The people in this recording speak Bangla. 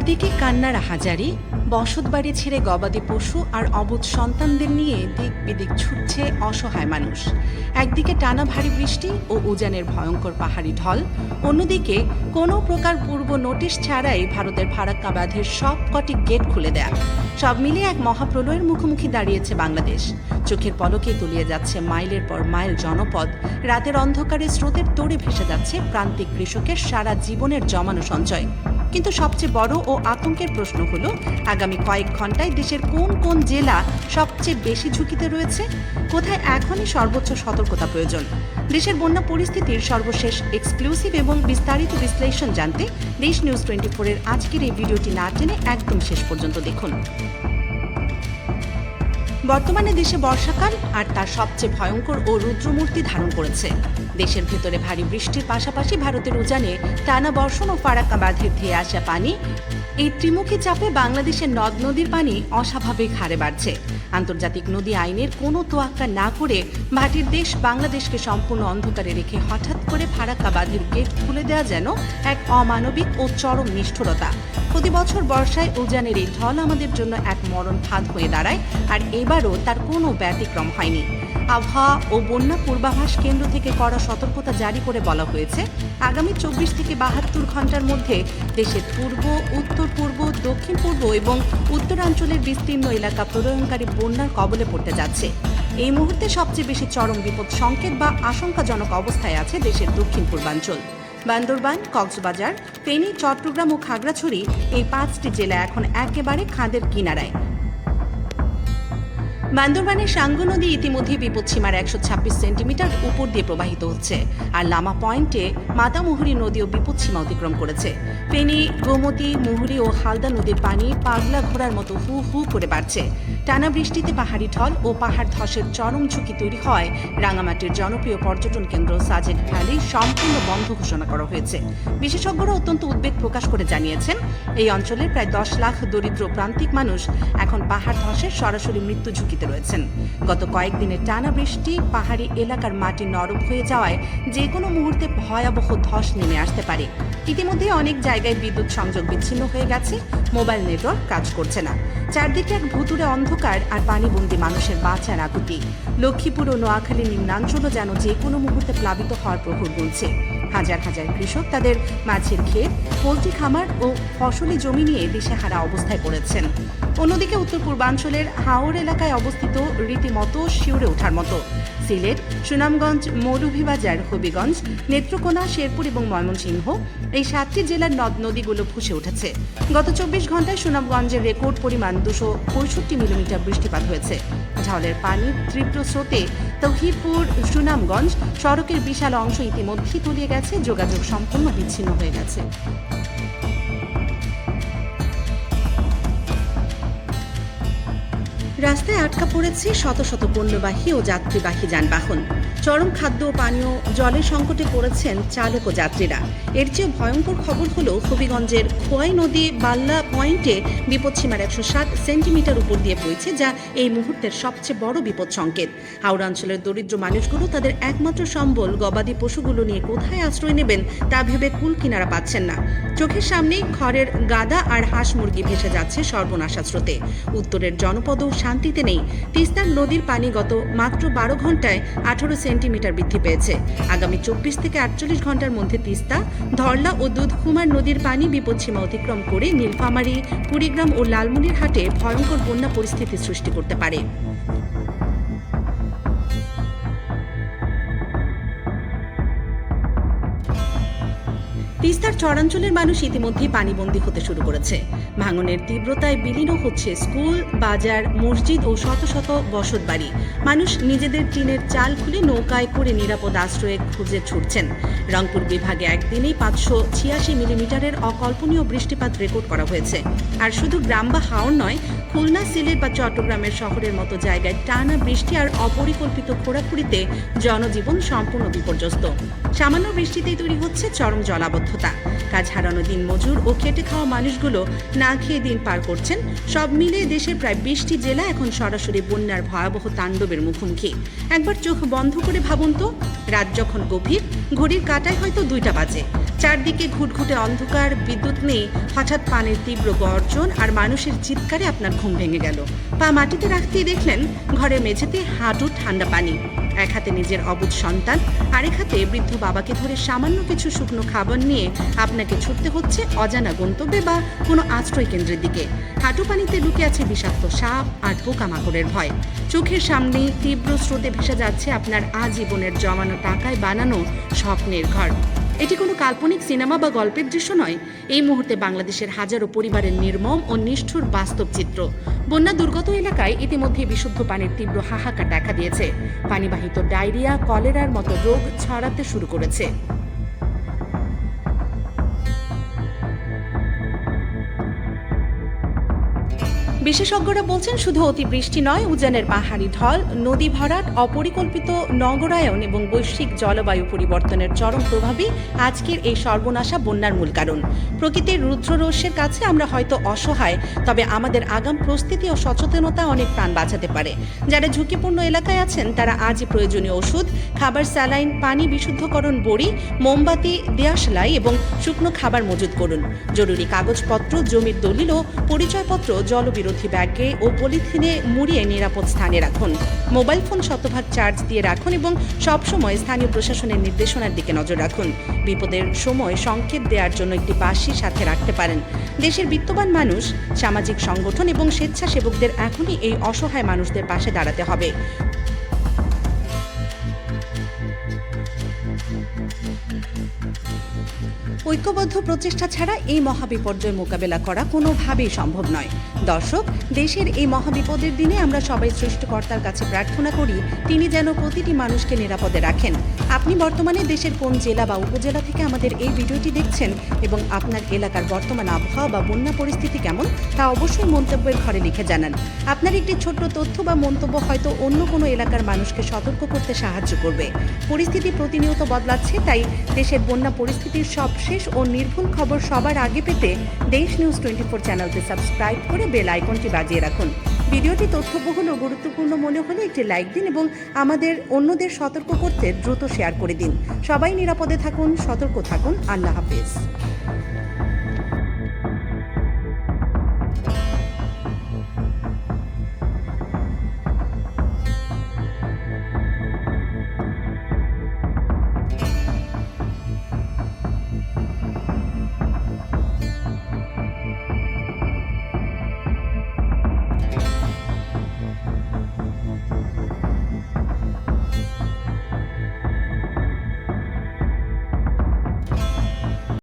চারদিকে কান্নার হাজারি, বসতবাড়ি ছেড়ে গবাদি পশু আর অবুঝ সন্তানদের নিয়ে দিক বিদিক ছুটছে অসহায় মানুষ। একদিকে টানা ভারী বৃষ্টি ও উজানের ভয়ঙ্কর পাহাড়ি ঢল, অন্যদিকে কোনো প্রকার পূর্ব নোটিশ ছাড়াই ভারতের ফারাক্কা বাঁধের সব কটি গেট খুলে দেয়া। সব মিলিয়ে এক মহাপ্রলয়ের মুখোমুখি দাঁড়িয়েছে বাংলাদেশ। চোখের পলকে তলিয়ে যাচ্ছে মাইলের পর মাইল জনপদ, রাতের অন্ধকারে স্রোতের তোড়ে ভেসে যাচ্ছে প্রান্তিক কৃষকের সারা জীবনের জমানো সঞ্চয়। কিন্তু সবচেয়ে বড় ও আতঙ্কের প্রশ্ন হলো, আগামী কয়েক ঘন্টায় দেশের কোন কোন জেলা সবচেয়ে বেশি ঝুঁকিতে রয়েছে, কোথায় এখনই সর্বোচ্চ সতর্কতা প্রয়োজন। দেশের বন্যা পরিস্থিতির সর্বশেষ এক্সক্লুসিভ এবং বিস্তারিত বিশ্লেষণ জানতে দেশ নিউজ 24-এর আজকের এই ভিডিওটি না টেনে একদম শেষ পর্যন্ত দেখুন। বর্তমানে দেশে বর্ষাকাল আর তার সবচেয়ে ভয়ঙ্কর ও রুদ্রমূর্তি ধারণ করেছে। দেশের ভেতরে ভারী বৃষ্টির পাশাপাশি ভারতের উজানে টানা বর্ষণ ও ফারাক্কা বাঁধের ধেয়ে আসা পানি, এই ত্রিমুখী চাপে বাংলাদেশের নদ নদীর পানি অস্বাভাবিক হারে বাড়ছে। আন্তর্জাতিক নদী আইনের কোনো তোয়াক্কা না করে ভাটির দেশ বাংলাদেশকে সম্পূর্ণ অন্ধকারে রেখে হঠাৎ করে ফারাক্কা বাঁধের গেট খুলে দেওয়া যেন এক অমানবিক ও চরম নিষ্ঠুরতা। প্রতি বছর বর্ষায় উজানের এই ঢল আমাদের জন্য এক মরণ ফাঁদ হয়ে দাঁড়ায়, আর এবারও তার কোনো ব্যতিক্রম হয়নি। আবহাওয়া ও বন্যা পূর্বাভাস কেন্দ্র থেকে কড়া সতর্কতা জারি করে বলা হয়েছে, আগামী 24 থেকে 72 ঘন্টার মধ্যে দেশের পূর্ব, উত্তর পূর্ব, দক্ষিণ পূর্ব এবং উত্তরাঞ্চলের বিস্তীর্ণ এলাকা প্রলয়ঙ্কারী বন্যার কবলে পড়তে যাচ্ছে। এই মুহূর্তে সবচেয়ে বেশি চরম বিপদ সংকেত বা আশঙ্কাজনক অবস্থায় আছে দেশের দক্ষিণ পূর্বাঞ্চল। বান্দরবান, কক্সবাজার, ফেনী, চট্টগ্রাম ও খাগড়াছড়ি, এই 5টি জেলা এখন একেবারে খাদের কিনারায়। বান্দরবানের সাঙ্গু নদী ইতিমধ্যে বিপদসীমার 126 সেন্টিমিটার উপর দিয়ে প্রবাহিত হচ্ছে, আর লামা পয়েন্টে মাতামুহুরী নদীও বিপদসীমা অতিক্রম করেছে। ফেনী, গোমতী, মুহুরী ও হালদা নদীর পানি পাগলা ঘোড়ার মতো হু হু করে বাড়ছে। টানা বৃষ্টিতে পাহাড়ি ঢল ও পাহাড় ধসের চরম ঝুঁকি তৈরি হয় রাঙামাটির জনপ্রিয় পর্যটন কেন্দ্র সাজেক ভ্যালি সম্পূর্ণ বন্ধ ঘোষণা করা হয়েছে। বিশেষজ্ঞরা অত্যন্ত উদ্বেগ প্রকাশ করে জানিয়েছেন, এই অঞ্চলের প্রায় 10 লাখ দরিদ্র প্রান্তিক মানুষ এখন পাহাড় ধসের সরাসরি মৃত্যু ঝুঁকিতে রয়েছেন। গত কয়েকদিনের টানা বৃষ্টি পাহাড়ি এলাকার মাটি নরম হয়ে যাওয়ায় যে কোনো মুহূর্তে ভয়াবহ ধস নেমে আসতে পারে। ইতিমধ্যে অনেক জায়গায় বিদ্যুৎ সংযোগ বিচ্ছিন্ন হয়ে গেছে, মোবাইল নেটওয়ার্ক কাজ করছে না। চারদিকে এক ভুতুড়ে অন্ধকার আর পানিবন্দী মানুষের বাঁচার আকুতি। লক্ষ্মীপুর ও নোয়াখালী নিম্নাঞ্চলও যেন যে কোনো মুহূর্তে প্লাবিত হওয়ার প্রহর গুনছে। হাজার হাজার কৃষক তাদের মাছের ক্ষেত, পোল্ট্রি খামার ও ফসলি জমি নিয়ে দিশেহারা অবস্থায় পড়েছেন। অন্যদিকে উত্তর পূর্বাঞ্চলের হাওর এলাকায় অবস্থিত রীতিমতো শিউরে ওঠার মতো। সিলেট, সুনামগঞ্জ, মৌলভীবাজার, হবিগঞ্জ, নেত্রকোনা, শেরপুর এবং ময়মনসিংহ, এই 7টি জেলার নদ নদীগুলো ফুঁসে উঠেছে। গত 24 ঘন্টায় সুনামগঞ্জের রেকর্ড পরিমাণ 265 মিলিমিটার বৃষ্টিপাত হয়েছে। ঝড়ের পানির তীব্র স্রোতে তৌহিদপুর সুনামগঞ্জ সড়কের বিশাল অংশ ইতিমধ্যেই তলিয়ে গেছে, যোগাযোগ সম্পূর্ণ বিচ্ছিন্ন হয়ে গেছে। রাস্তায় আটকা পড়েছে শত শত পণ্যবাহী ও যাত্রীবাহী যানবাহন। চরম খাদ্য ও পানীয় জলের সংকটে পড়েছেন চালক ও যাত্রীরা। এর চেয়ে ভয়ঙ্কর খবর হলো, হবিগঞ্জের খোয়াই নদী বাল্লা পয়েন্টে বিপদসীমার 160 সেন্টিমিটার উপর দিয়ে বইছে, যা এই মুহূর্তের সবচেয়ে বড় বিপদ সংকেত। হাওড়া অঞ্চলের দরিদ্র মানুষগুলো তাদের একমাত্র সম্বল গবাদি পশুগুলো নিয়ে কোথায় আশ্রয় নেবেন তা ভেবে কুল কিনারা পাচ্ছেন না। চোখের সামনেই খড়ের গাদা আর হাঁস মুরগি ভেসে যাচ্ছে সর্বনাশা স্রোতে। উত্তরের জনপদও শান্তিতে নেই। তিস্তার নদীর পানি গত মাত্র 12 ঘন্টায় 18 সেন্টিমিটার বৃদ্ধি পেয়েছে। আগামী 24 থেকে 48 ঘন্টার মধ্যে তিস্তা, ধরলা ও দুধকুমার নদীর পানি বিপদসীমা অতিক্রম করে নীলফামারী, কুড়িগ্রাম ও লালমনিরহাটে ভয়ঙ্কর বন্যা পরিস্থিতি সৃষ্টি করতে পারে। তিস্তার চরাঞ্চলের মানুষ ইতিমধ্যেই পানিবন্দী হতে শুরু করেছে। ভাঙনের তীব্রতায় বিলীন হচ্ছে স্কুল, বাজার, মসজিদ ও শত শত বসতবাড়ি। মানুষ নিজেদের টিনের চাল খুলে নৌকায় করে নিরাপদ আশ্রয়ে খুঁজে ছুটছেন। রংপুর বিভাগে একদিনেই 586 মিলিমিটারের অকল্পনীয় বৃষ্টিপাত রেকর্ড করা হয়েছে। আর শুধু গ্রাম বা হাওর নয়, খুলনা, সিলেট বা চট্টগ্রামের শহরের মতো জায়গায় টানা বৃষ্টি আর অপরিকল্পিত খোঁড়াখুড়িতে জনজীবন সম্পূর্ণ বিপর্যস্ত। সামান্য বৃষ্টিতেই তৈরি হচ্ছে চরম জলাবদ্ধতা। কাজ হারানো দিনমজুর ও খেটে খাওয়া মানুষগুলো না খেয়ে দিন পার করছেন। সব মিলিয়ে দেশের প্রায় 20টি জেলা এখন সরাসরি বন্যার ভয়াবহ তাণ্ডবের মুখোমুখি। একবার চোখ বন্ধ করে ভাবুন তো, রাত যখন গভীর, ঘড়ির কাঁটায় হয়তো 2টা বাজে, চারদিকে ঘুটঘুটে অন্ধকার, বিদ্যুৎ নেই। হঠাৎ পানির তীব্র গর্জন আর মানুষের চিৎকারে আপনার ঘুম ভেঙে গেল। পা মাটিতে রাখতেই দেখলেন ঘরের মেঝেতে হাঁটু ঠান্ডা পানি। এক হাতে নিজের অবুঝ সন্তান, আরেক হাতে বৃদ্ধ বাবাকে ধরে সামান্য কিছু শুকনো খাবার নিয়ে আপনাকে ছুটতে হচ্ছে অজানা গন্তব্যে বা কোনো আশ্রয় কেন্দ্রের দিকে। হাঁটু পানিতে ঢুকে আছে বিষাক্ত সাপ আর পোকামাকড়ের ভয়। চোখের সামনে তীব্র স্রোতে ভেসে যাচ্ছে আপনার আজীবনের জমানো টাকায় বানানো স্বপ্নের ঘর। এটি কোনো কাল্পনিক সিনেমা বা গল্পের দৃশ্য নয়। এই মুহূর্তে বাংলাদেশের হাজারো পরিবারের নির্মম ও নিষ্ঠুর বাস্তব চিত্র। বন্যা দুর্গত এলাকায় ইতিমধ্যে বিশুদ্ধ পানির তীব্র হাহাকার দেখা দিয়েছে। পানিবাহিত ডায়রিয়া, কলেরার মতো রোগ ছড়াতে শুরু করেছে। বিশেষজ্ঞরা বলছেন, শুধু অতিবৃষ্টি নয়, উজানের পাহাড়ি ঢল, নদী ভরাট, অপরিকল্পিত নগরায়ন এবং বৈশ্বিক জলবায়ু পরিবর্তনের চরম প্রভাবই আজকের এই সর্বনাশা বন্যার মূল কারণ। প্রকৃতির রুদ্ররস্যের কাছে আমরা হয়তো অসহায়, তবে আমাদের আগাম প্রস্তুতি ও সচেতনতা অনেক প্রাণ বাঁচাতে পারে। যারা ঝুঁকিপূর্ণ এলাকায় আছেন তারা আজই প্রয়োজনীয় ওষুধ, খাবার, স্যালাইন, পানি বিশুদ্ধকরণ বড়ি, মোমবাতি, দেয়াশলাই এবং শুকনো খাবার মজুত করুন। জরুরি কাগজপত্র, জমির দলিল ও পরিচয়পত্র জলবিরোধী ব্যাগে ও পলিথিনে মুড়িয়ে নিরাপদ স্থানে রাখুন। মোবাইল ফোন শতভাগ চার্জ দিয়ে রাখুন এবং সবসময় স্থানীয় প্রশাসনের নির্দেশনার দিকে নজর রাখুন। বিপদের সময় সংকেত দেওয়ার জন্য একটি বাঁশি সাথে রাখতে পারেন। দেশের বিত্তবান মানুষ, সামাজিক সংগঠন এবং স্বেচ্ছাসেবকদের এখনই এই অসহায় মানুষদের পাশে দাঁড়াতে হবে। ঐক্যবদ্ধ প্রচেষ্টা ছাড়া এই মহাবিপর্যয় মোকাবেলা করা কোনোভাবেই সম্ভব নয়। দর্শক, দেশের এই মহাবিপদের দিনে আমরা সবাই সৃষ্টিকর্তার কাছে প্রার্থনা করি তিনি যেন প্রতিটি মানুষকে নিরাপদে রাখেন। আপনি বর্তমানে দেশের কোন জেলা বা উপজেলা থেকে আমাদের এই ভিডিওটি দেখছেন এবং আপনার এলাকার বর্তমান আবহাওয়া বা বন্যা পরিস্থিতি কেমন তা অবশ্যই মন্তব্যের ঘরে লিখে জানান। আপনার একটি ছোট্ট তথ্য বা মন্তব্য হয়তো অন্য কোনো এলাকার মানুষকে সতর্ক করতে সাহায্য করবে। পরিস্থিতি প্রতিনিয়ত বদলাচ্ছে, তাই দেশের বন্যা পরিস্থিতির সবশেষ ও নির্ভুল খবর সবার আগে পেতে দেশ নিউজ 24 চ্যানেলটি সাবস্ক্রাইব করে বেল আইকনটি বাজিয়ে রাখুন। ভিডিওটি তথ্যবহুল ও গুরুত্বপূর্ণ মনে হলে একটি লাইক দিন এবং আমাদের অন্যদের সতর্ক করতে দ্রুত শেয়ার করে দিন। সবাই নিরাপদে থাকুন, সতর্ক থাকুন। আল্লাহ হাফেজ।